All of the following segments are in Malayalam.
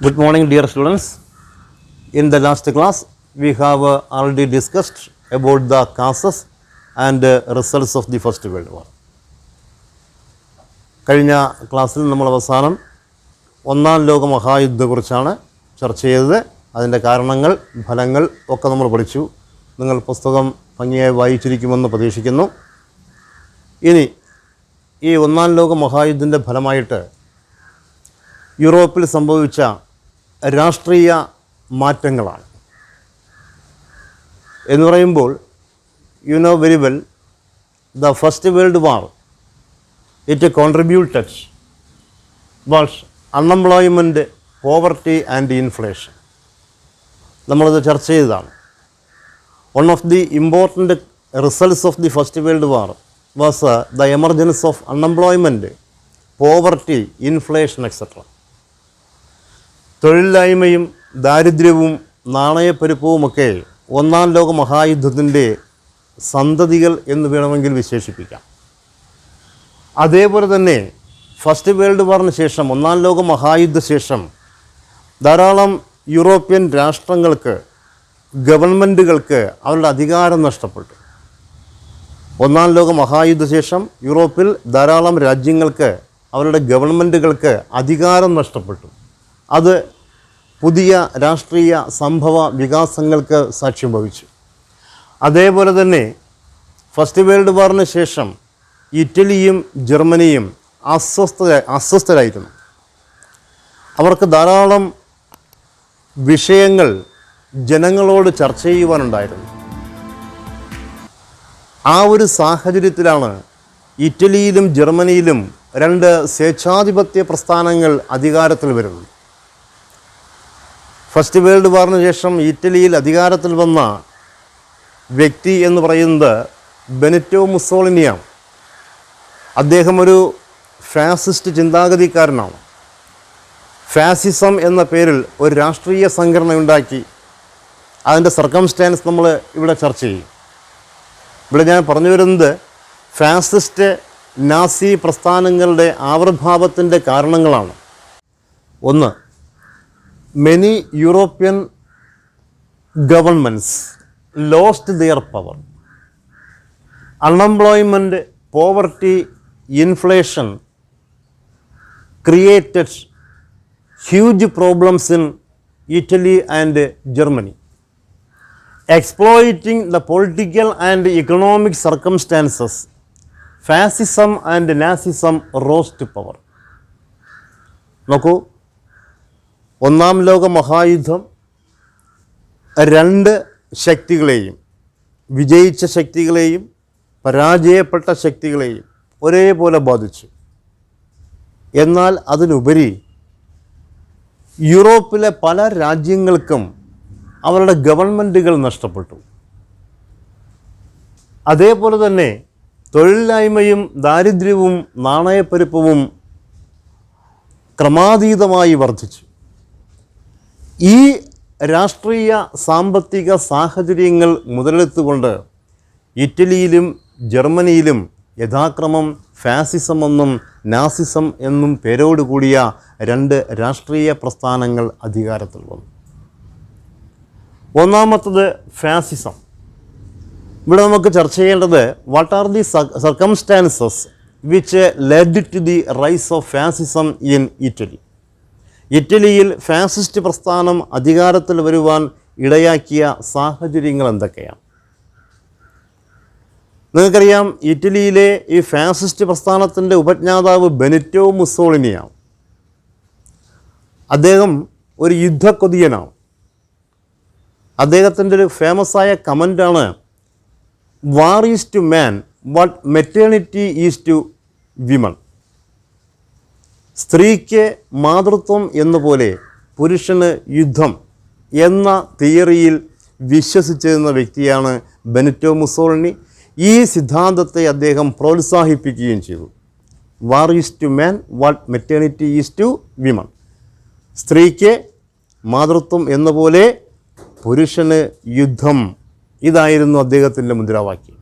Good morning, dear students. In the last class, we have already discussed about the causes and results of the First World War. കഴിഞ്ഞ ക്ലാസ്സിൽ നമ്മൾ അവസാനം ഒന്നാം ലോക മഹായുദ്ധത്തെക്കുറിച്ചാണ് ചർച്ച ചെയ്തത്. അതിൻ്റെ കാരണങ്ങൾ, ഫലങ്ങൾ ഒക്കെ നമ്മൾ പഠിച്ചു. നിങ്ങൾ പുസ്തകം ഭംഗിയായി വായിച്ചിരിക്കുമെന്ന് പ്രതീക്ഷിക്കുന്നു. ഇനി ഈ ഒന്നാം ലോക മഹായുദ്ധത്തിൻ്റെ ഫലമായിട്ട് യൂറോപ്പിൽ സംഭവിച്ച രാഷ്ട്രീയ മാറ്റങ്ങളാണ്. എന്ന് പറയുമ്പോൾ you know very well the first world war it contributed was unemployment, poverty and inflation. നമ്മളിത് ചർച്ച ചെയ്തതാണ്. One of the important results of the first world war was the emergence of unemployment, poverty, inflation etcetera. തൊഴിലില്ലായ്മയും ദാരിദ്ര്യവും നാണയപ്പെരുപ്പവുമൊക്കെ ഒന്നാം ലോക മഹായുദ്ധത്തിൻ്റെ സന്തതികൾ എന്ന് വേണമെങ്കിൽ വിശേഷിപ്പിക്കാം. അതേപോലെ തന്നെ ഫസ്റ്റ് വേൾഡ് വാറിന് ശേഷം, ഒന്നാം ലോക മഹായുദ്ധ ശേഷം ധാരാളം യൂറോപ്യൻ രാഷ്ട്രങ്ങൾക്ക്, ഗവൺമെൻറ്റുകൾക്ക് അവരുടെ അധികാരം നഷ്ടപ്പെട്ടു. ഒന്നാം ലോക മഹായുദ്ധ ശേഷം യൂറോപ്പിൽ ധാരാളം രാജ്യങ്ങൾക്ക്, അവരുടെ ഗവൺമെൻറ്റുകൾക്ക് അധികാരം നഷ്ടപ്പെട്ടു. അത് പുതിയ രാഷ്ട്രീയ സംഭവ വികാസങ്ങൾക്ക് സാക്ഷ്യം വഹിച്ചു. അതേപോലെ തന്നെ ഫസ്റ്റ് വേൾഡ് വാറിന് ശേഷം ഇറ്റലിയും ജർമ്മനിയും അസ്വസ്ഥരായിരുന്നു. അവർക്ക് ധാരാളം വിഷയങ്ങൾ ജനങ്ങളോട് ചർച്ച ചെയ്യുവാനുണ്ടായിരുന്നു. ആ ഒരു സാഹചര്യത്തിലാണ് ഇറ്റലിയിലും ജർമ്മനിയിലും രണ്ട് സ്വേച്ഛാധിപത്യ പ്രസ്ഥാനങ്ങൾ അധികാരത്തിൽ വരുന്നത്. ഫസ്റ്റ് വേൾഡ് വാറിന് ശേഷം ഇറ്റലിയിൽ അധികാരത്തിൽ വന്ന വ്യക്തി എന്ന് പറയുന്നത് ബെനിറ്റോ മുസോളിനിയാണ്. അദ്ദേഹം ഒരു ഫാസിസ്റ്റ് ചിന്താഗതിക്കാരനാണ്. ഫാസിസം എന്ന പേരിൽ ഒരു രാഷ്ട്രീയ സംഘടന ഉണ്ടാക്കി. അതിൻ്റെ സർക്കംസ്റ്റാൻസ് നമ്മൾ ഇവിടെ ചർച്ച ചെയ്യും. ഇവിടെ ഞാൻ പറഞ്ഞു വരുന്നത് ഫാസിസ്റ്റ് നാസി പ്രസ്ഥാനങ്ങളുടെ ആവിർഭാവത്തിൻ്റെ കാരണങ്ങളാണ്. ഒന്ന്, many European governments lost their power. Unemployment, poverty, inflation created huge problems in Italy and Germany. Exploiting the political and economic circumstances, fascism and Nazism rose to power. നോക്കൂ, ഒന്നാം ലോക മഹായുദ്ധം രണ്ട് ശക്തികളെയും, വിജയിച്ച ശക്തികളെയും പരാജയപ്പെട്ട ശക്തികളെയും ഒരേപോലെ ബാധിച്ചു. എന്നാൽ അതിനുപരി യൂറോപ്പിലെ പല രാജ്യങ്ങൾക്കും അവരുടെ ഗവൺമെൻറ്റുകൾ നഷ്ടപ്പെട്ടു. അതേപോലെ തന്നെ തൊഴിലില്ലായ്മയും ദാരിദ്ര്യവും നാണയപ്പെരുപ്പവും ക്രമാതീതമായി വർദ്ധിച്ചു. ഈ രാഷ്ട്രീയ സാമ്പത്തിക സാഹചര്യങ്ങൾ മുതലെടുത്തുകൊണ്ട് ഇറ്റലിയിലും ജർമ്മനിയിലും യഥാക്രമം ഫാസിസം എന്നും നാസിസം എന്നും പേരോടുകൂടിയ രണ്ട് രാഷ്ട്രീയ പ്രസ്ഥാനങ്ങൾ അധികാരത്തിൽ വന്നു. ഒന്നാമത്തത് ഫാസിസം. ഇവിടെ നമുക്ക് ചർച്ച ചെയ്യേണ്ടത് what are the circumstances which led to the rise of fascism in Italy. ഇറ്റലിയിൽ ഫാസിസ്റ്റ് പ്രസ്ഥാനം അധികാരത്തിൽ വരുവാൻ ഇടയാക്കിയ സാഹചര്യങ്ങൾ എന്തൊക്കെയാണ്? നിങ്ങൾക്കറിയാം, ഇറ്റലിയിലെ ഈ ഫാസിസ്റ്റ് പ്രസ്ഥാനത്തിൻ്റെ ഉപജ്ഞാതാവ് ബെനിറ്റോ മുസോളിനിയാണ്. അദ്ദേഹം ഒരു യുദ്ധക്കൊതിയനാണ്. അദ്ദേഹത്തിൻ്റെ ഒരു ഫേമസായ കമൻ്റാണ്, war is to man what maternity is to women. സ്ത്രീക്ക് മാതൃത്വം എന്നപോലെ പുരുഷന് യുദ്ധം എന്ന തിയറിയിൽ വിശ്വസിച്ചിരുന്ന വ്യക്തിയാണ് ബെനിറ്റോ മുസോളിനി. ഈ സിദ്ധാന്തത്തെ അദ്ദേഹം പ്രോത്സാഹിപ്പിക്കുകയും ചെയ്തു. War is to man what maternity is to women. സ്ത്രീക്ക് മാതൃത്വം എന്ന പോലെ പുരുഷന് യുദ്ധം, ഇതായിരുന്നു അദ്ദേഹത്തിൻ്റെ മുദ്രാവാക്യം.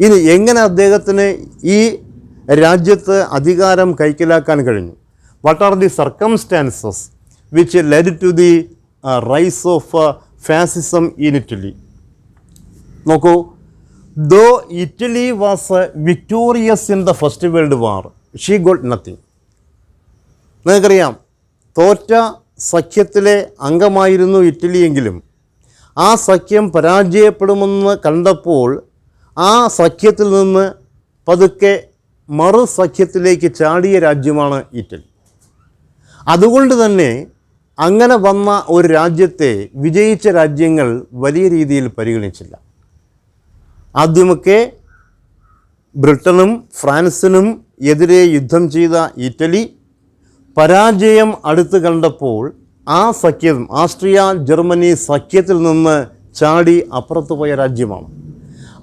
ഇനി എങ്ങനെ അദ്ദേഹത്തിന് ഈ രാജ്യത്ത് അധികാരം കൈക്കലാക്കാൻ കഴിഞ്ഞു? What are the circumstances which led to the rise of fascism in Italy. നോക്കൂ, though Italy was victorious in the First World War, she got nothing. നിങ്ങൾക്കറിയാം, തോറ്റ സഖ്യത്തിലെ അംഗമായിരുന്നു ഇറ്റലിയെങ്കിലും ആ സഖ്യം പരാജയപ്പെടുമെന്ന് കണ്ടപ്പോൾ ആ സഖ്യത്തിൽ നിന്ന് പതുക്കെ മറു സഖ്യത്തിലേക്ക് ചാടിയ രാജ്യമാണ് ഇറ്റലി. അതുകൊണ്ട് തന്നെ അങ്ങനെ വന്ന ഒരു രാജ്യത്തെ വിജയിച്ച രാജ്യങ്ങൾ വലിയ രീതിയിൽ പരിഗണിച്ചില്ല. ആദ്യമൊക്കെ ബ്രിട്ടനും ഫ്രാൻസിനും എതിരെ യുദ്ധം ചെയ്ത ഇറ്റലി പരാജയം അടുത്ത് കണ്ടപ്പോൾ ആ സഖ്യം, ആസ്ട്രിയ ജർമ്മനി സഖ്യത്തിൽ നിന്ന് ചാടി അപ്പുറത്ത് പോയ രാജ്യമാണ്.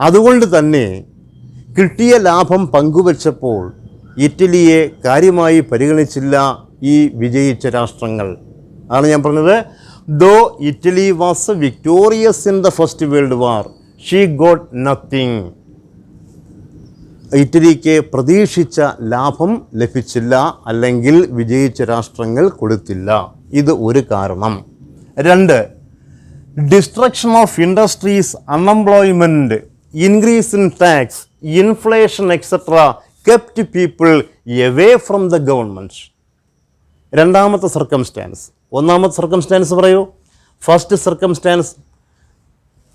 അതുകൊണ്ട് തന്നെ കിട്ടിയ ലാഭം പങ്കുവച്ചപ്പോൾ ഇറ്റലിയെ കാര്യമായി പരിഗണിച്ചില്ല ഈ വിജയിച്ച രാഷ്ട്രങ്ങൾ. ആണ് ഞാൻ പറഞ്ഞത്, though Italy was victorious in the first world war, she got nothing. ഇറ്റലിക്ക് പ്രതീക്ഷിച്ച ലാഭം ലഭിച്ചില്ല, അല്ലെങ്കിൽ വിജയിച്ച രാഷ്ട്രങ്ങൾ കൊടുത്തില്ല. ഇത് ഒരു കാരണം. 2, destruction of industries, unemployment, increase in tax, inflation etcetera kept people away from the government. രണ്ടാമത്തെ സർക്കംസ്റ്റാൻസ്. ഒന്നാമത്തെ സർക്കംസ്റ്റാൻസ് പറയൂ. First circumstance,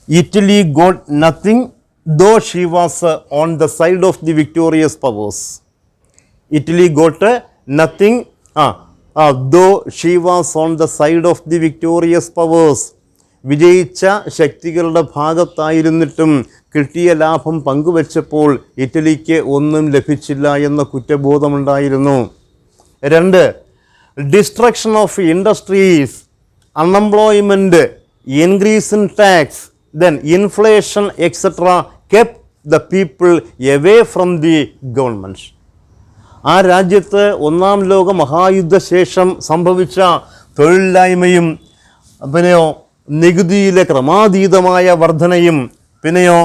Italy got nothing though she was on the side of the victorious powers. Italy got nothing though she was on the side of the victorious powers. വിജയിച്ച ശക്തികളുടെ ഭാഗത്തായിരുന്നിട്ടും കിട്ടിയ ലാഭം പങ്കുവച്ചപ്പോൾ ഇറ്റലിക്ക് ഒന്നും ലഭിച്ചില്ല എന്ന കുറ്റബോധമുണ്ടായിരുന്നു. 2, destruction of industries, unemployment, increase in tax, then inflation etcetera kept the people away from the government. ആ രാജ്യത്ത് ഒന്നാം ലോക മഹായുദ്ധശേഷം സംഭവിച്ച തൊഴിലില്ലായ്മയും പിന്നെയോ നികുതിയിലെ ക്രമാതീതമായ വർധനയും പിന്നെയോ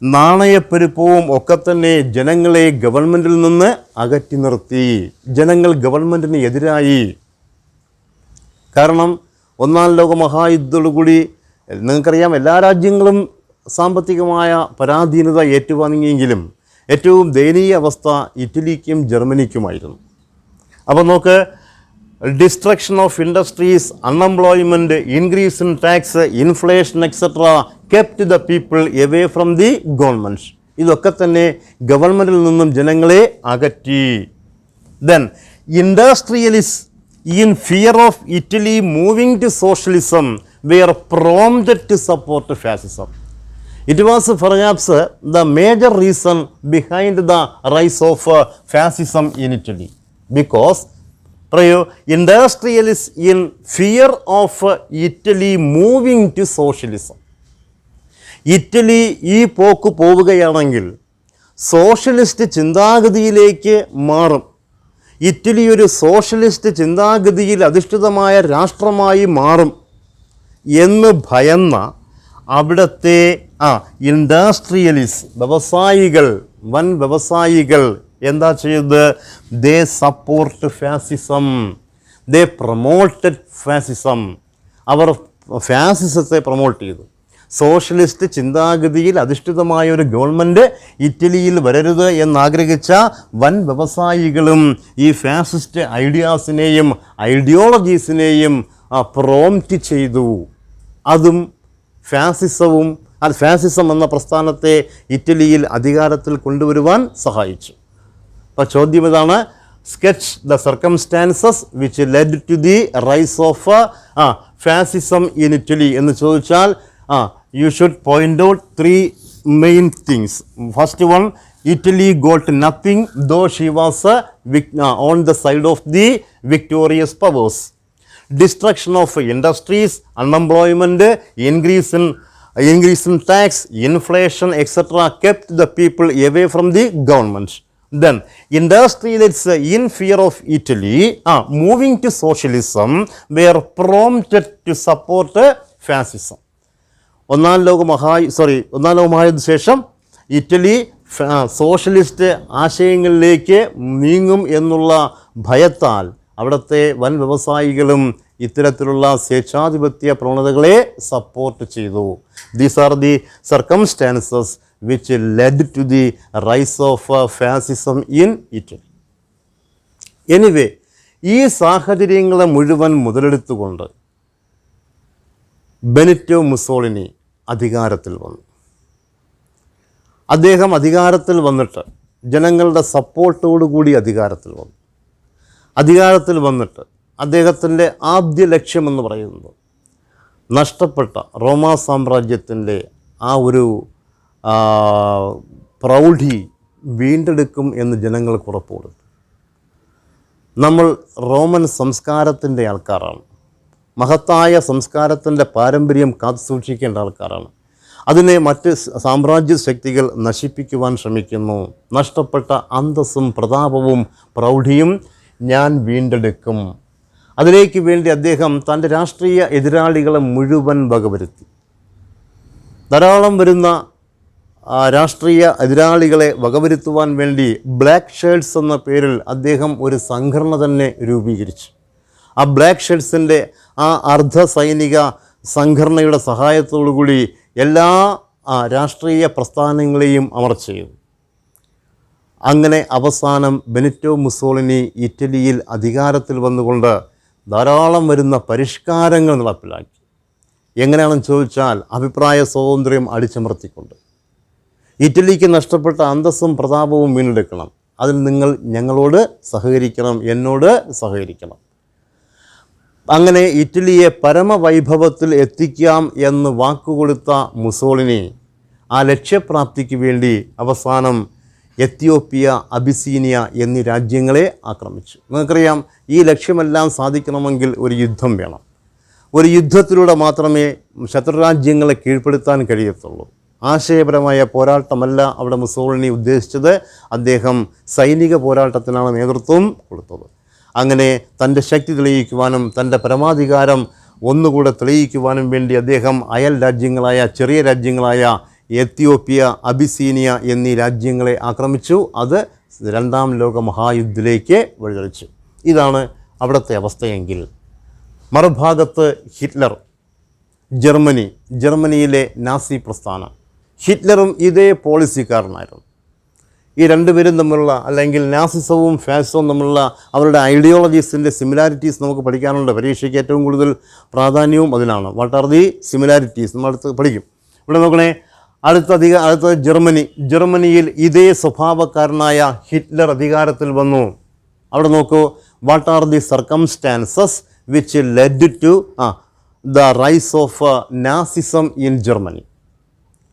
നാണയപ്പെരുപ്പവും ഒക്കെ തന്നെ ജനങ്ങളെ ഗവൺമെൻറ്റിൽ നിന്ന് അകറ്റി നിർത്തി. ജനങ്ങൾ ഗവൺമെൻറ്റിന് എതിരായി. കാരണം ഒന്നാം ലോക മഹായുദ്ധത്തോടുകൂടി നിങ്ങൾക്കറിയാം, എല്ലാ രാജ്യങ്ങളും സാമ്പത്തികമായ പരാധീനത ഏറ്റുവാങ്ങിയെങ്കിലും ഏറ്റവും ദയനീയ അവസ്ഥ ഇറ്റലിക്കും ജർമ്മനിക്കുമായിരുന്നു. അപ്പോൾ നോക്ക്, destruction of industries, unemployment, increase in tax, inflation etcetera kept the people away from the government. ഇതൊക്കെ തന്നെ ഗവൺമെൻറ്റിൽ നിന്നും ജനങ്ങളെ അകറ്റി. Then industrialist in fear of Italy moving to socialism were prompted to support fascism. It was perhaps the major reason behind the rise of fascism in Italy, because industrialists in fear of Italy moving to socialism. Italy ഈ പോക്ക് പോവുകയാണെങ്കിൽ സോഷ്യലിസ്റ്റ് ചിന്താഗതിയിലേക്ക് മാറും. ഇറ്റലി ഒരു സോഷ്യലിസ്റ്റ് ചിന്താഗതിയിൽ അധിഷ്ഠിതമായ രാഷ്ട്രമായി മാറും എന്ന് ഭയന്ന അവിടുത്തെ ഇൻഡസ്ട്രിയലിസ്റ്റ്, വ്യവസായികൾ, വൻ വ്യവസായികൾ എന്താ ചെയ്തത്? ദേ സപ്പോർട്ട് ഫാസിസം, ദേ പ്രൊമോട്ടഡ് ഫാസിസം. അവർ ഫാസിസത്തെ പ്രൊമോട്ട് ചെയ്തു. സോഷ്യലിസ്റ്റ് ചിന്താഗതിയിൽ അധിഷ്ഠിതമായ ഒരു ഗവൺമെൻറ് ഇറ്റലിയിൽ വരരുത് എന്നാഗ്രഹിച്ച വൻ വ്യവസായികളും ഈ ഫാസിസ്റ്റ് ഐഡിയാസിനെയും ഐഡിയോളജീസിനെയും പ്രോംപ്റ്റ് ചെയ്തു. അതും ഫാസിസം എന്ന പ്രസ്ഥാനത്തെ ഇറ്റലിയിൽ അധികാരത്തിൽ കൊണ്ടുവരുവാൻ സഹായിച്ചു. അപ്പോൾ ചോദ്യം ഇതാണ്, sketch the circumstances which led to the rise of fascism in Italy എന്ന് ചോദിച്ചാൽ you should point out 3 main things. First one, Italy got nothing though she was on the side of the victorious powers. Destruction of industries, unemployment, increase in tax, inflation, etc. kept the people away from the government. Then industrialists in fear of Italy moving to socialism were prompted to support fascism. ഒന്നാം ലോക മഹായുദ്ധ ശേഷം ഇറ്റലി സോഷ്യലിസ്റ്റ് ആശയങ്ങളിലേക്ക് നീങ്ങും എന്നുള്ള ഭയത്താൽ അവിടുത്തെ വൻ വ്യവസായികളും ഇത്തരത്തിലുള്ള സ്വേച്ഛാധിപത്യ പ്രവണതകളെ സപ്പോർട്ട് ചെയ്തു. These are the circumstances which led to the rise of fascism in Italy. Anyway, ഈ സാഹചര്യങ്ങളെ മുഴുവൻ മുതലെടുത്തുകൊണ്ട് ബെനിറ്റോ മുസോളിനി അധികാരത്തിൽ വന്നു. അദ്ദേഹം അധികാരത്തിൽ വന്നിട്ട് ജനങ്ങളുടെ സപ്പോർട്ടോടുകൂടി അധികാരത്തിൽ വന്നു. അധികാരത്തിൽ വന്നിട്ട് അദ്ദേഹത്തിൻ്റെ ആദ്യ ലക്ഷ്യമെന്ന് പറയുന്നത് നഷ്ടപ്പെട്ട റോമാ സാമ്രാജ്യത്തിൻ്റെ ആ ഒരു പ്രൗഢി വീണ്ടെടുക്കും എന്ന് ജനങ്ങൾക്ക് ഉറപ്പ് കൊടുത്തു. നമ്മൾ റോമൻ സംസ്കാരത്തിൻ്റെ ആൾക്കാരാണ്. മഹത്തായ സംസ്കാരത്തിൻ്റെ പാരമ്പര്യം കാത്തുസൂക്ഷിക്കേണ്ട ആൾക്കാരാണ്. അതിനെ മറ്റ് സാമ്രാജ്യ ശക്തികൾ നശിപ്പിക്കുവാൻ ശ്രമിക്കുന്നു. നഷ്ടപ്പെട്ട അന്തസ്സും പ്രതാപവും പ്രൗഢിയും ഞാൻ വീണ്ടെടുക്കും. അതിലേക്ക് വേണ്ടി അദ്ദേഹം തൻ്റെ രാഷ്ട്രീയ എതിരാളികളെ മുഴുവൻ വകവരുത്തി. ധാരാളം വരുന്ന രാഷ്ട്രീയ എതിരാളികളെ വകവരുത്തുവാൻ വേണ്ടി ബ്ലാക്ക് ഷേർട്സ് എന്ന പേരിൽ അദ്ദേഹം ഒരു സംഘടന തന്നെ രൂപീകരിച്ചു. ആ ബ്ലാക്ക് ഷേർട്സിൻ്റെ ആ അർദ്ധ സൈനിക സംഘടനയുടെ സഹായത്തോടുകൂടി എല്ലാ രാഷ്ട്രീയ പ്രസ്ഥാനങ്ങളെയും അമർച്ച ചെയ്തു. അങ്ങനെ അവസാനം ബെനിറ്റോ മുസോളിനി ഇറ്റലിയിൽ അധികാരത്തിൽ വന്നുകൊണ്ട് ധാരാളം വരുന്ന പരിഷ്കാരങ്ങൾ നടപ്പിലാക്കി. എങ്ങനെയാണെന്ന് ചോദിച്ചാൽ അഭിപ്രായ സ്വാതന്ത്ര്യം അടിച്ചമർത്തിക്കൊണ്ട് ഇറ്റലിക്ക് നഷ്ടപ്പെട്ട അന്തസ്സും പ്രതാപവും വീണ്ടെടുക്കണം. അതിൽ നിങ്ങൾ ഞങ്ങളോട് സഹകരിക്കണം, എന്നോട് സഹകരിക്കണം. അങ്ങനെ ഇറ്റലിയെ പരമവൈഭവത്തിൽ എത്തിക്കാം എന്ന് വാക്കുകൊടുത്ത മുസോളിനി ആ ലക്ഷ്യപ്രാപ്തിക്ക് വേണ്ടി അവസാനം എത്യോപ്യ, അബിസീനിയ എന്നീ രാജ്യങ്ങളെ ആക്രമിച്ചു. നിങ്ങൾക്കറിയാം, ഈ ലക്ഷ്യമെല്ലാം സാധിക്കണമെങ്കിൽ ഒരു യുദ്ധം വേണം. ഒരു യുദ്ധത്തിലൂടെ മാത്രമേ ശത്രുരാജ്യങ്ങളെ കീഴ്പ്പെടുത്താൻ കഴിയത്തുള്ളൂ. ആശയപരമായ പോരാട്ടമല്ല അവിടെ മുസോളിനി ഉദ്ദേശിച്ചത്. അദ്ദേഹം സൈനിക പോരാട്ടത്തിനാണ് നേതൃത്വം കൊടുത്തത്. അങ്ങനെ തൻ്റെ ശക്തി തെളിയിക്കുവാനും തൻ്റെ പരമാധികാരം ഒന്നുകൂടെ തെളിയിക്കുവാനും വേണ്ടി അദ്ദേഹം അയൽ രാജ്യങ്ങളായ ചെറിയ രാജ്യങ്ങളായ എത്യോപ്യ, അബിസീനിയ എന്നീ രാജ്യങ്ങളെ ആക്രമിച്ചു. അത് രണ്ടാം ലോക മഹായുദ്ധത്തിലേക്ക് വഴിതെളിച്ചു. ഇതാണ് അവിടുത്തെ അവസ്ഥയെങ്കിൽ മറുഭാഗത്ത് ഹിറ്റ്ലർ, ജർമ്മനിയിലെ നാസി പ്രസ്ഥാനം. ഹിറ്റ്ലറും ഇതേ പോളിസിക്കാരനായിരുന്നു. ഈ രണ്ടുപേരും തമ്മിലുള്ള, അല്ലെങ്കിൽ നാസിസവും ഫാസിസവും തമ്മിലുള്ള അവരുടെ ഐഡിയോളജീസിൻ്റെ സിമിലാരിറ്റീസ് നമുക്ക് പഠിക്കാനുണ്ട്. പരീക്ഷയ്ക്ക് ഏറ്റവും കൂടുതൽ പ്രാധാന്യവും അതിലാണ്. വാട്ട് ആർ ദി സിമിലാരിറ്റീസ് നമ്മൾ അടുത്ത് പഠിക്കും. ഇവിടെ നോക്കണേ, അടുത്ത ജർമ്മനിയിൽ ഇതേ സ്വഭാവക്കാരനായ ഹിറ്റ്ലർ അധികാരത്തിൽ വന്നു. അവിടെ നോക്കൂ, what are the circumstances which led to the rise of Nazism in Germany.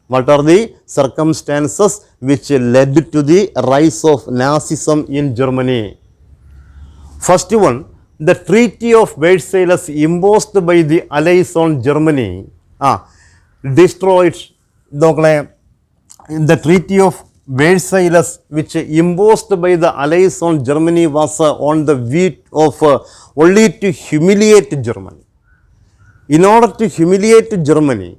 What are the circumstances which led to the rise of Nazism in Germany? First one, the Treaty of Versailles imposed by the Allies on Germany destroyed the Treaty of Versailles which imposed by the Allies on Germany was on the view of only to humiliate Germany. In order to humiliate Germany,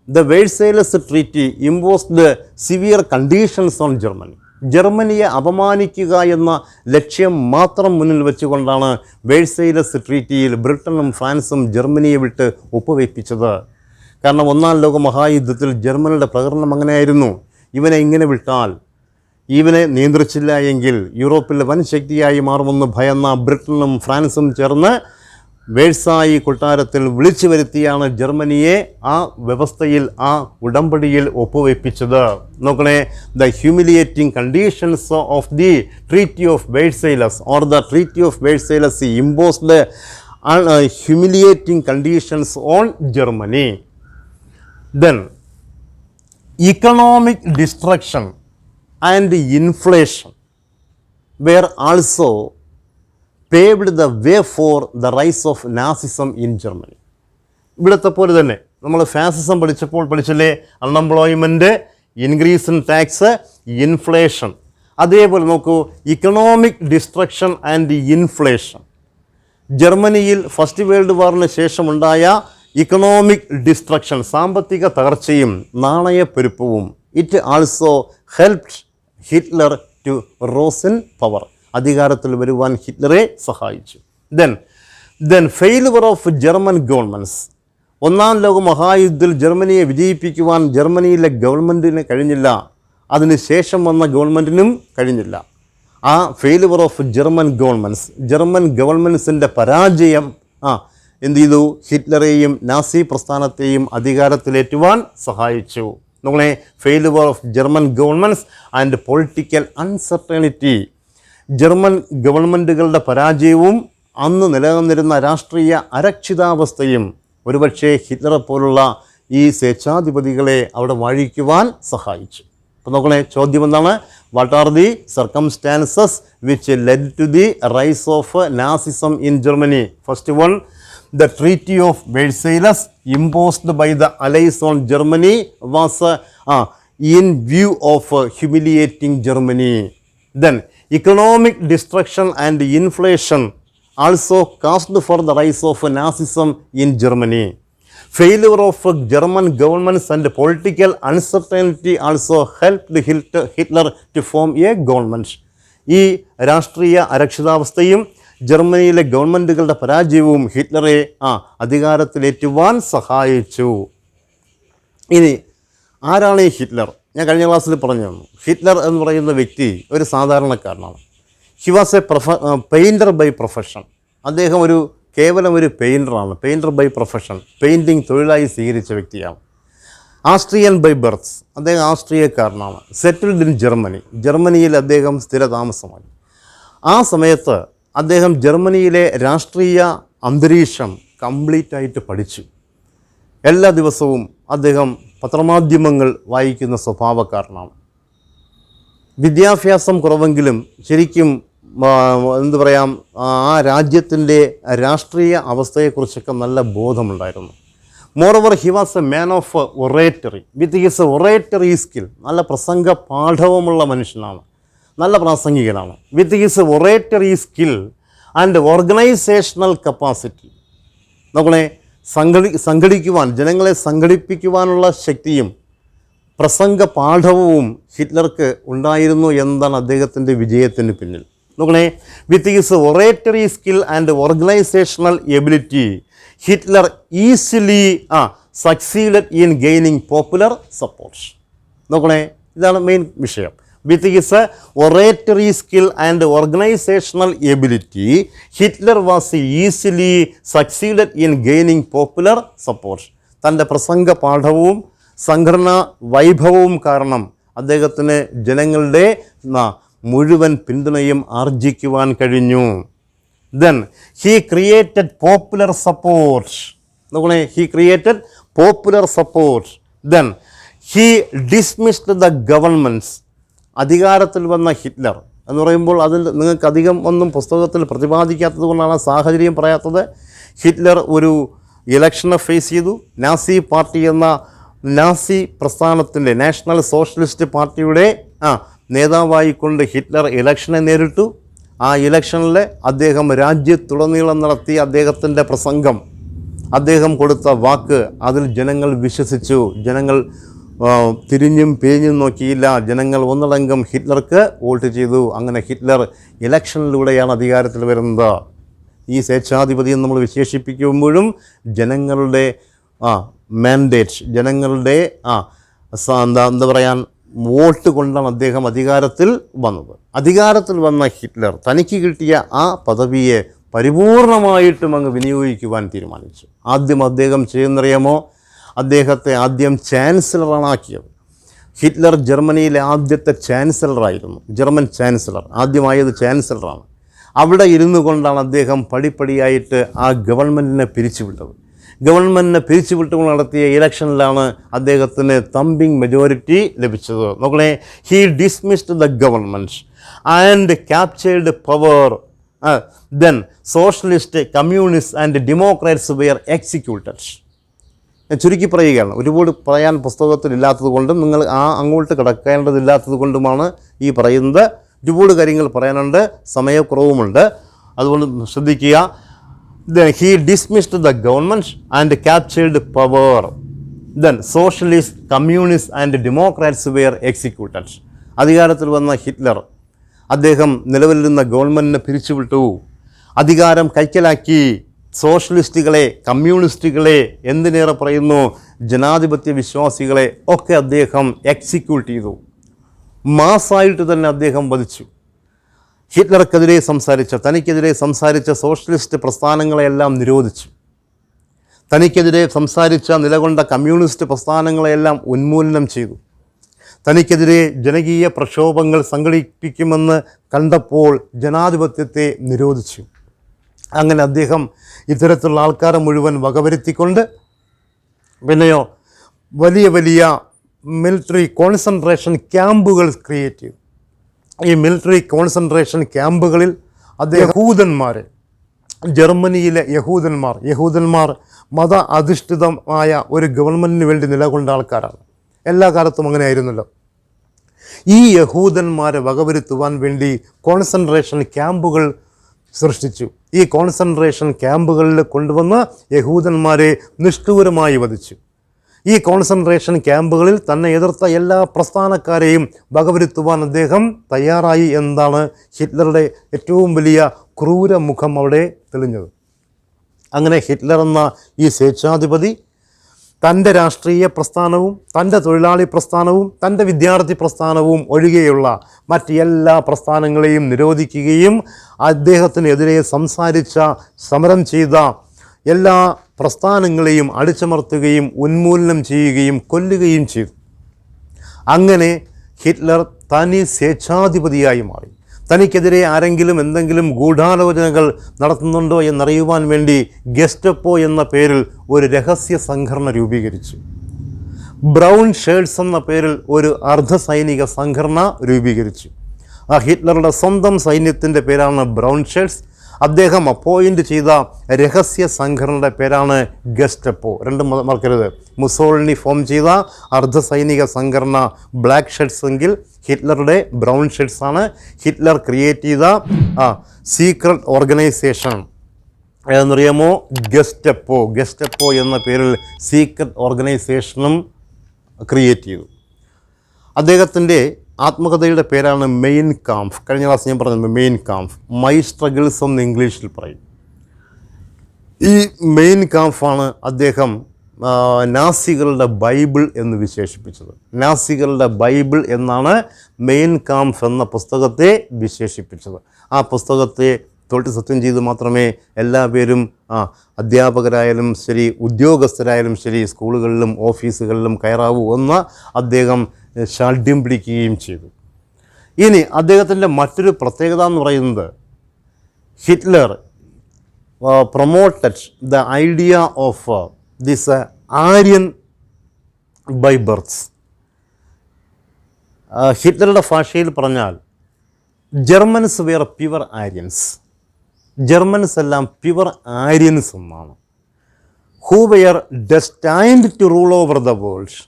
the Versailles Treaty imposed severe conditions on Germany. ജർമ്മനിയെ അപമാനിക്കുക എന്ന ലക്ഷ്യം മാത്രം മുന്നിൽ വെച്ചുകൊണ്ടാണ് വേഴ്സൈലസ് ട്രീറ്റിയിൽ ബ്രിട്ടനും ഫ്രാൻസും ജർമ്മനിയെ വിട്ട് ഒപ്പുവയ്പ്പിച്ചത്. കാരണം ഒന്നാം ലോക മഹായുദ്ധത്തിൽ ജർമ്മനിയുടെ പ്രകടനം അങ്ങനെയായിരുന്നു. ഇവനെ ഇങ്ങനെ വിട്ടാൽ, ഇവനെ നിയന്ത്രിച്ചില്ല എങ്കിൽ യൂറോപ്പിലെ വൻ ശക്തിയായി മാറുമെന്ന് ഭയന്ന ബ്രിട്ടനും ഫ്രാൻസും ചേർന്ന് വേഴ്സായി കൊട്ടാരത്തിൽ വിളിച്ചു വരുത്തിയാണ് ജർമ്മനിയെ ആ വ്യവസ്ഥയിൽ, ആ ഉടമ്പടിയിൽ ഒപ്പുവയ്പ്പിച്ചത്. നോക്കണേ, the humiliating conditions of the treaty of Versailles or the treaty of Versailles imposed humiliating conditions on Germany. Then economic destruction and inflation were also paved the way for the rise of Nazism in Germany. ഇവിടുത്തെ പോലെ തന്നെ നമ്മൾ ഫാസിസം പഠിച്ചില്ലേ, unemployment, increase in tax, inflation. അതേപോലെ നോക്കൂ, ഇക്കണോമിക് ഡിസ്ട്രക്ഷൻ ആൻഡ് ഇൻഫ്ലേഷൻ. ജർമ്മനിയിൽ ഫസ്റ്റ് വേൾഡ് വാറിന് ശേഷമുണ്ടായ ഇക്കണോമിക് ഡിസ്ട്രക്ഷൻ, സാമ്പത്തിക തകർച്ചയും നാണയപ്പെരുപ്പവും, it also helped Hitler to rose in power. അധികാരത്തിൽ വരുവാൻ ഹിറ്റ്ലറെ സഹായിച്ചു. Then then failure of German governments. ഒന്നാം ലോക മഹായുദ്ധത്തിൽ ജർമ്മനിയെ വിജയിപ്പിക്കുവാൻ ജർമ്മനിയിലെ ഗവൺമെൻറ്റിന് കഴിഞ്ഞില്ല, അതിന് ശേഷം വന്ന ഗവൺമെൻറ്റിനും കഴിഞ്ഞില്ല. ആ failure of German governments, German ഗവൺമെൻറ്റ്സിൻ്റെ പരാജയം എന്ത് ചെയ്തു? ഹിറ്റ്ലറെയും നാസി പ്രസ്ഥാനത്തെയും അധികാരത്തിലേറ്റുവാൻ സഹായിച്ചു. നമ്മളെ failure of German governments and political uncertainty. German ഗവൺമെൻറ്റുകളുടെ പരാജയവും അന്ന് നിലനിന്നിരുന്ന രാഷ്ട്രീയ അരക്ഷിതാവസ്ഥയും ഒരുപക്ഷെ ഹിറ്റ്ലറെ പോലുള്ള ഈ സ്വേച്ഛാധിപതികളെ അവിടെ വാഴിക്കുവാൻ സഹായിച്ചു. അപ്പോൾ നോക്കണേ, ചോദ്യം എന്താണ്? What are the circumstances which led to the rise of Nazism in Germany? First one, the Treaty of Versailles imposed by the Allies on Germany was in view of humiliating Germany. Then economic destruction and inflation also caused for the rise of Nazism in Germany. Failure of German governments and political uncertainty also helped Hitler to form a government. ഈ രാഷ്ട്രീയ അരക്ഷിതാവസ്ഥയും ജർമ്മനിയിലെ ഗവൺമെൻറ്റുകളുടെ പരാജയവും ഹിറ്റ്ലറെ അധികാരത്തിലേറ്റുവാൻ സഹായിച്ചു. ഇനി ആരാണ് ഈ ഹിറ്റ്ലർ? ഞാൻ കഴിഞ്ഞ ക്ലാസ്സിൽ പറഞ്ഞു തന്നു. ഹിറ്റ്ലർ എന്ന് പറയുന്ന വ്യക്തി ഒരു സാധാരണക്കാരനാണ്. He was a painter by profession. അദ്ദേഹം കേവലം ഒരു പെയിൻറ്ററാണ്. പെയിൻറ്റർ ബൈ പ്രൊഫഷൻ, പെയിൻറ്റിങ് തൊഴിലായി സ്വീകരിച്ച വ്യക്തിയാണ്. ആസ്ട്രിയൻ ബൈ ബർത്ത്, അദ്ദേഹം ആസ്ട്രിയക്കാരനാണ്. സെറ്റിൽഡ് ഇൻ ജർമ്മനി, ജർമ്മനിയിൽ അദ്ദേഹം സ്ഥിരതാമസമായി. ആ സമയത്ത് അദ്ദേഹം ജർമ്മനിയിലെ രാഷ്ട്രീയ അന്തരീക്ഷം കംപ്ലീറ്റ് ആയിട്ട് പഠിച്ചു. എല്ലാ ദിവസവും അദ്ദേഹം പത്രമാധ്യമങ്ങൾ വായിക്കുന്ന സ്വഭാവക്കാരനാണ്. വിദ്യാഭ്യാസം കുറവെങ്കിലും ശരിക്കും എന്തു പറയാം, ആ രാജ്യത്തിൻ്റെ രാഷ്ട്രീയ അവസ്ഥയെക്കുറിച്ചൊക്കെ നല്ല ബോധമുണ്ടായിരുന്നു. Moreover he was a man of oratory with his oratory skill. നല്ല പ്രസംഗ പാഠവുമുള്ള മനുഷ്യനാണ്, നല്ല പ്രാസംഗികനാണ്. With his oratory skill and organisational capacity. നമ്മളെ സംഘടിക്കുവാൻ, ജനങ്ങളെ സംഘടിപ്പിക്കുവാനുള്ള ശക്തിയും പ്രസംഗ പാഠവും ഹിറ്റ്ലർക്ക് ഉണ്ടായിരുന്നു എന്നതാണ് അദ്ദേഹത്തിൻ്റെ വിജയത്തിന് പിന്നിൽ. നോക്കണേ, വിത്ത് his oratory skill and organisational ability Hitler easily succeeded in gaining popular support. നോക്കണേ, ഇതാണ് മെയിൻ വിഷയം. With his oratory skill and organizational ability, Hitler was easily succeeded in gaining popular support. തൻ്റെ പ്രസംഗ പാഠവും സംഘടനാ വൈഭവവും കാരണം അദ്ദേഹത്തിന് ജനങ്ങളുടെ മുഴുവൻ പിന്തുണയും ആർജിക്കുവാൻ കഴിഞ്ഞു. Then he created popular support. നോക്കണേ, he created popular support. Then he dismissed the governments. അധികാരത്തിൽ വന്ന ഹിറ്റ്ലർ എന്ന് പറയുമ്പോൾ അതിൽ നിങ്ങൾക്ക് അധികം ഒന്നും പുസ്തകത്തിൽ പ്രതിപാദിക്കാത്തത് കൊണ്ടാണ് സാഹചര്യം പറയാത്തത്. ഹിറ്റ്ലർ ഒരു ഇലക്ഷനെ ഫേസ് ചെയ്തു. നാസി പാർട്ടി എന്ന നാസി പ്രസ്ഥാനത്തിൻ്റെ, നാഷണൽ സോഷ്യലിസ്റ്റ് പാർട്ടിയുടെ നേതാവായിക്കൊണ്ട് ഹിറ്റ്ലർ ഇലക്ഷനെ നേരിട്ടു. ആ ഇലക്ഷനിൽ അദ്ദേഹം രാജ്യത്തുടനീളം നടത്തിയ അദ്ദേഹത്തിൻ്റെ പ്രസംഗം, അദ്ദേഹം കൊടുത്ത വാക്ക്, അതിൽ ജനങ്ങൾ വിശ്വസിച്ചു. ജനങ്ങൾ തിരിഞ്ഞും പിരിഞ്ഞും നോക്കിയില്ല. ജനങ്ങൾ ഒന്നടങ്കം ഹിറ്റ്ലർക്ക് വോട്ട് ചെയ്തു. അങ്ങനെ ഹിറ്റ്ലർ ഇലക്ഷനിലൂടെയാണ് അധികാരത്തിൽ വരുന്നത്. ഈ സ്വേച്ഛാധിപതി എന്ന് നമ്മൾ വിശേഷിപ്പിക്കുമ്പോഴും ജനങ്ങളുടെ മാൻഡേറ്റ്, ജനങ്ങളുടെ എന്താ പറയാൻ വോട്ട് കൊണ്ടാണ് അദ്ദേഹം അധികാരത്തിൽ വന്നത്. അധികാരത്തിൽ വന്ന ഹിറ്റ്ലർ തനിക്ക് കിട്ടിയ ആ പദവിയെ പരിപൂർണമായിട്ടും അങ്ങ് വിനിയോഗിക്കുവാൻ തീരുമാനിച്ചു. ആദ്യം അദ്ദേഹം ചെയ്യുന്നറിയാമോ? അദ്ദേഹത്തെ ആദ്യം ചാൻസലറാണാക്കിയത്. ഹിറ്റ്ലർ ജർമ്മനിയിലെ ആദ്യത്തെ ചാൻസലറായിരുന്നു. German chancellor ആദ്യമായത് ചാൻസലറാണ്. അവിടെ ഇരുന്നു കൊണ്ടാണ് അദ്ദേഹം പടിപ്പടിയായിട്ട് ആ ഗവൺമെൻറ്റിനെ പിരിച്ചുവിട്ടത്. ഗവൺമെൻറ്റിനെ പിരിച്ചുവിട്ടുകൊണ്ട് നടത്തിയ ഇലക്ഷനിലാണ് അദ്ദേഹത്തിന് തമ്പിങ് മെജോറിറ്റി ലഭിച്ചത്. നോക്കണേ, he dismissed the government and captured power. Then socialist, communist and democrats were executed. ചുരുക്കി പറയുകയാണ്. ഒരുപാട് പറയാൻ പുസ്തകത്തിലില്ലാത്തത് കൊണ്ടും നിങ്ങൾ അങ്ങോട്ട് കിടക്കേണ്ടതില്ലാത്തത് കൊണ്ടുമാണ് ഈ പറയുന്നത്. ഒരുപാട് കാര്യങ്ങൾ പറയാനുണ്ട്, സമയക്കുറവുമുണ്ട്, അതുകൊണ്ട് ശ്രദ്ധിക്കുക. Then he dismissed the government and captured power. Then socialist, communist and democrats were executed. അധികാരത്തിൽ വന്ന ഹിറ്റ്ലർ അദ്ദേഹം നിലവിലിരുന്ന ഗവൺമെൻറ്റിനെ പിരിച്ചുവിട്ടു, അധികാരം കൈക്കലാക്കി. സോഷ്യലിസ്റ്റുകളെ, കമ്മ്യൂണിസ്റ്റുകളെ, എന്തിനേറെ പറയുന്നു ജനാധിപത്യ വിശ്വാസികളെ ഒക്കെ അദ്ദേഹം എക്സിക്യൂട്ട് ചെയ്തു. മാസ്സായിട്ട് തന്നെ അദ്ദേഹം വധിച്ചു. ഹിറ്റ്ലർക്കെതിരെ തനിക്കെതിരെ സംസാരിച്ച സോഷ്യലിസ്റ്റ് പ്രസ്ഥാനങ്ങളെയെല്ലാം നിരോധിച്ചു. തനിക്കെതിരെ നിലകൊണ്ട കമ്മ്യൂണിസ്റ്റ് പ്രസ്ഥാനങ്ങളെയെല്ലാം ഉന്മൂലനം ചെയ്തു. തനിക്കെതിരെ ജനകീയ പ്രക്ഷോഭങ്ങൾ സംഘടിപ്പിക്കുമെന്ന് കണ്ടപ്പോൾ ജനാധിപത്യത്തെ നിരോധിച്ചു. അങ്ങനെ അദ്ദേഹം ഇത്തരത്തിലുള്ള ആൾക്കാരെ മുഴുവൻ വകവരുത്തിക്കൊണ്ട് പിന്നെയോ വലിയ വലിയ മിലിറ്ററി കോൺസെൻട്രേഷൻ ക്യാമ്പുകൾ ക്രിയേറ്റ് ചെയ്തു. ഈ മിലിറ്ററി കോൺസെൻട്രേഷൻ ക്യാമ്പുകളിൽ അദ്ദേഹം ജർമ്മനിയിലെ യഹൂദന്മാർ മത അധിഷ്ഠിതമായ ഒരു ഗവൺമെൻറ്റിന് വേണ്ടി നിലകൊണ്ട ആൾക്കാരാണ്. എല്ലാ കാലത്തും അങ്ങനെ ആയിരുന്നല്ലോ. ഈ യഹൂദന്മാരെ വകവരുത്തുവാൻ വേണ്ടി കോൺസെൻട്രേഷൻ ക്യാമ്പുകൾ സൃഷ്ടിച്ചു. ഈ കോൺസെൻട്രേഷൻ ക്യാമ്പുകളിൽ കൊണ്ടുവന്ന് യഹൂദന്മാരെ നിഷ്ഠൂരമായി വധിച്ചു. ഈ കോൺസെൻട്രേഷൻ ക്യാമ്പുകളിൽ തന്നെ എതിർത്ത എല്ലാ പ്രസ്ഥാനക്കാരെയും വകവരുത്തുവാൻ അദ്ദേഹം തയ്യാറായി എന്നതാണ് ഹിറ്റ്ലറുടെ ഏറ്റവും വലിയ ക്രൂരമുഖം അവിടെ തെളിഞ്ഞത്. അങ്ങനെ ഹിറ്റ്ലർ എന്ന ഈ സ്വേച്ഛാധിപതി തൻ്റെ രാഷ്ട്രീയ പ്രസ്ഥാനവും തൻ്റെ തൊഴിലാളി പ്രസ്ഥാനവും തൻ്റെ വിദ്യാർത്ഥി പ്രസ്ഥാനവും ഒഴികെയുള്ള മറ്റ് എല്ലാ പ്രസ്ഥാനങ്ങളെയും നിരോധിക്കുകയും അദ്ദേഹത്തിനെതിരെ സമരം ചെയ്ത എല്ലാ പ്രസ്ഥാനങ്ങളെയും അടിച്ചമർത്തുകയും ഉന്മൂലനം ചെയ്യുകയും കൊല്ലുകയും ചെയ്തു. അങ്ങനെ ഹിറ്റ്ലർ തനി സ്വേച്ഛാധിപതിയായി മാറി. തനിക്കെതിരെ ആരെങ്കിലും എന്തെങ്കിലും ഗൂഢാലോചനകൾ നടത്തുന്നുണ്ടോ എന്നറിയുവാൻ വേണ്ടി ഗെസ്റ്റപ്പോ എന്ന പേരിൽ ഒരു രഹസ്യ സംഘടന രൂപീകരിച്ചു. ബ്രൗൺ ഷേർട്സ് എന്ന പേരിൽ ഒരു അർദ്ധസൈനിക സംഘടന രൂപീകരിച്ചു. ആ ഹിറ്റ്ലറുടെ സ്വന്തം സൈന്യത്തിൻ്റെ പേരാണ് ബ്രൗൺ ഷേർട്സ്. അദ്ദേഹം അപ്പോയിൻ്റ് ചെയ്ത രഹസ്യ സംഘടനയുടെ പേരാണ് ഗെസ്റ്റപ്പോ. രണ്ടും മറക്കരുത്. മുസോളിനി ഫോം ചെയ്ത അർദ്ധസൈനിക സംഘടന ബ്ലാക്ക് ഷെഡ്സ് എങ്കിൽ ഹിറ്റ്ലറുടെ ബ്രൗൺ ഷെഡ്സ് ആണ്. ഹിറ്റ്ലർ ക്രിയേറ്റ് ചെയ്ത സീക്രട്ട് ഓർഗനൈസേഷൻ ഏതെന്നറിയാമോ? ഗെസ്റ്റപ്പോ എന്ന പേരിൽ സീക്രട്ട് ഓർഗനൈസേഷനും ക്രിയേറ്റ് ചെയ്തു. അദ്ദേഹത്തിൻ്റെ ആത്മകഥയുടെ പേരാണ് മെയിൻ കാംഫ്. കഴിഞ്ഞ ക്ലാസ് ഞാൻ പറഞ്ഞു മെയിൻ കാംഫ്, മൈ സ്ട്രഗിൾസ് എന്ന് ഇംഗ്ലീഷിൽ പറയും. ഈ മെയിൻ കാംഫാണ് അദ്ദേഹം നാസികളുടെ ബൈബിൾ എന്ന് വിശേഷിപ്പിച്ചത്. നാസികളുടെ ബൈബിൾ എന്നാണ് മെയിൻ കാംഫ് എന്ന പുസ്തകത്തെ വിശേഷിപ്പിച്ചത്. ആ പുസ്തകത്തെ തൊട്ട് സത്യം ചെയ്ത് മാത്രമേ എല്ലാ പേരും അധ്യാപകരായാലും ശരി, ഉദ്യോഗസ്ഥരായാലും ശരി, സ്കൂളുകളിലും ഓഫീസുകളിലും കയറാവൂ എന്ന് അദ്ദേഹം ശാഠ്യം പിടിക്കുകയും ചെയ്തു. ഇനി അദ്ദേഹത്തിൻ്റെ മറ്റൊരു പ്രത്യേകത എന്ന് പറയുന്നത് Hitler promoted the idea of this Aryan by birth. ഹിറ്റ്ലറുടെ ഭാഷയിൽ പറഞ്ഞാൽ Germans were pure Aryans. Germans എല്ലാം പ്യുവർ ആര്യൻസ് എന്നാണ്. Who were destined to rule over the world.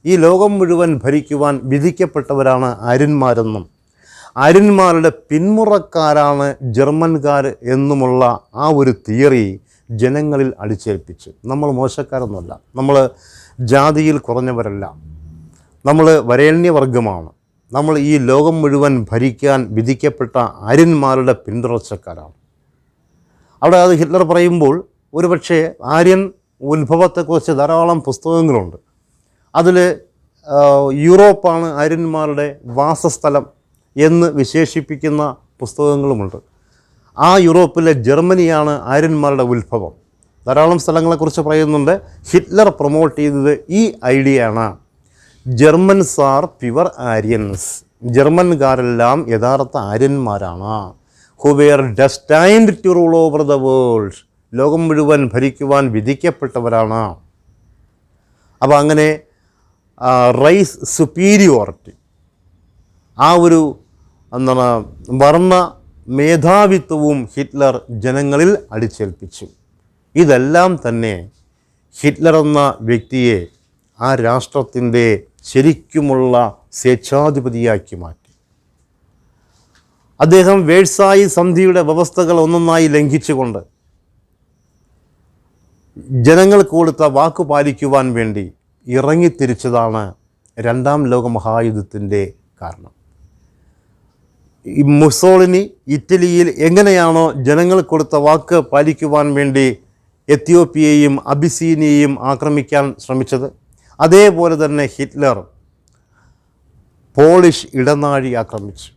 ഈ ലോകം മുഴുവൻ ഭരിക്കുവാൻ വിധിക്കപ്പെട്ടവരാണ് ആര്യന്മാരെന്നും ആര്യന്മാരുടെ പിന്മുറക്കാരാണ് ജർമ്മൻകാർ എന്നുമുള്ള ആ ഒരു തിയറി ജനങ്ങളിൽ അടിച്ചേൽപ്പിച്ചു. നമ്മൾ മോശക്കാരൊന്നുമല്ല, നമ്മൾ ജാതിയിൽ കുറഞ്ഞവരല്ല, നമ്മൾ വരേണ്യവർഗമാണ്, നമ്മൾ ഈ ലോകം മുഴുവൻ ഭരിക്കാൻ വിധിക്കപ്പെട്ട ആര്യന്മാരുടെ പിന്തുടർച്ചക്കാരാണ്. അവിടെ അത് ഹിറ്റ്ലർ പറയുമ്പോൾ ഒരുപക്ഷെ ആര്യൻ ഉത്ഭവത്തെക്കുറിച്ച് ധാരാളം പുസ്തകങ്ങളുണ്ട്. അതിൽ യൂറോപ്പാണ് ആര്യന്മാരുടെ വാസസ്ഥലം എന്ന് വിശേഷിപ്പിക്കുന്ന പുസ്തകങ്ങളുമുണ്ട്. ആ യൂറോപ്പിലെ ജർമ്മനിയാണ് ആര്യന്മാരുടെ ഉത്ഭവം. ധാരാളം സ്ഥലങ്ങളെക്കുറിച്ച് പറയുന്നുണ്ട്. ഹിറ്റ്ലർ പ്രൊമോട്ട് ചെയ്തത് ഈ ഐഡിയ ആണ്. Germans are pure Aryans. ജർമ്മൻകാരെല്ലാം യഥാർത്ഥ ആര്യന്മാരാണ്. Who were destined to rule over the world. ലോകം മുഴുവൻ ഭരിക്കുവാൻ വിധിക്കപ്പെട്ടവരാണ്. അപ്പോൾ അങ്ങനെ റൈസ് സുപ്പീരിയോറിറ്റി, ആ ഒരു എന്താണ് വർണ്ണ മേധാവിത്വവും ഹിറ്റ്ലർ ജനങ്ങളിൽ അടിച്ചേൽപ്പിച്ചു. ഇതെല്ലാം തന്നെ ഹിറ്റ്ലർ എന്ന വ്യക്തിയെ ആ രാഷ്ട്രത്തിൻ്റെ ശരിക്കുമുള്ള സ്വേച്ഛാധിപതിയാക്കി മാറ്റി. അദ്ദേഹം വേഴ്സായി സന്ധിയുടെ വ്യവസ്ഥകൾ ഒന്നൊന്നായി ലംഘിച്ചുകൊണ്ട് ജനങ്ങൾക്ക് കൊടുത്ത വാക്കു പാലിക്കുവാൻ വേണ്ടി ഇറങ്ങിത്തിരിച്ചതാണ് രണ്ടാം ലോക മഹായുദ്ധത്തിൻ്റെ കാരണം. മുസോളിനി ഇറ്റലിയിൽ എങ്ങനെയാണോ ജനങ്ങൾ കൊടുത്ത വാക്ക് പാലിക്കുവാൻ വേണ്ടി എത്യോപ്യയെയും അബിസീനിയയും ആക്രമിക്കാൻ ശ്രമിച്ചത്. അതേപോലെ തന്നെ ഹിറ്റ്ലർ പോളിഷ് ഇടനാഴി ആക്രമിച്ചു.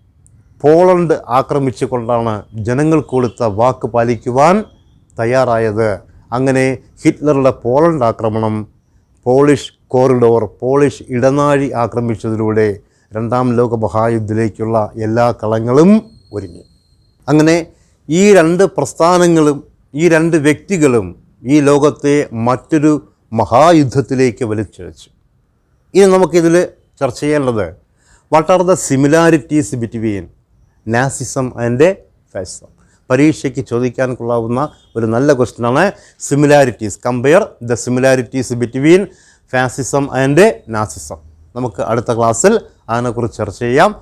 പോളണ്ട് ആക്രമിച്ചു കൊണ്ടാണ് ജനങ്ങൾക്ക് കൊടുത്ത വാക്ക് പാലിക്കുവാൻ തയ്യാറായത്. അങ്ങനെ ഹിറ്റ്ലറുടെ പോളണ്ട് ആക്രമണം, പോളിഷ് കോറിഡോർ, പോളിഷ് ഇടനാഴി ആക്രമിച്ചതിലൂടെ രണ്ടാം ലോക മഹായുദ്ധത്തിലേക്കുള്ള എല്ലാ കളങ്ങളും ഒരുങ്ങി. അങ്ങനെ ഈ രണ്ട് പ്രസ്ഥാനങ്ങളും ഈ രണ്ട് വ്യക്തികളും ഈ ലോകത്തെ മറ്റൊരു മഹായുദ്ധത്തിലേക്ക് വലിച്ചിഴച്ചു. ഇനി നമുക്കിതിൽ ചർച്ച ചെയ്യേണ്ടത് what are the similarities between Nazism and fascism. പരീക്ഷയ്ക്ക് ചോദിക്കാൻ കൊള്ളാവുന്ന ഒരു നല്ല ക്വസ്റ്റ്യനാണ് similarities. Compare the similarities between fascism and Nazism. നമുക്ക് അടുത്ത ക്ലാസ്സിൽ അതിനെക്കുറിച്ച് ചർച്ച ചെയ്യാം.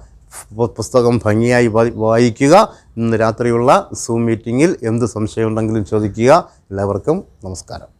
പുസ്തകം ഭംഗിയായി വായിക്കുക. ഇന്ന് രാത്രിയുള്ള സൂം മീറ്റിങ്ങിൽ എന്ത് സംശയമുണ്ടെങ്കിലും ചോദിക്കുക. എല്ലാവർക്കും നമസ്കാരം.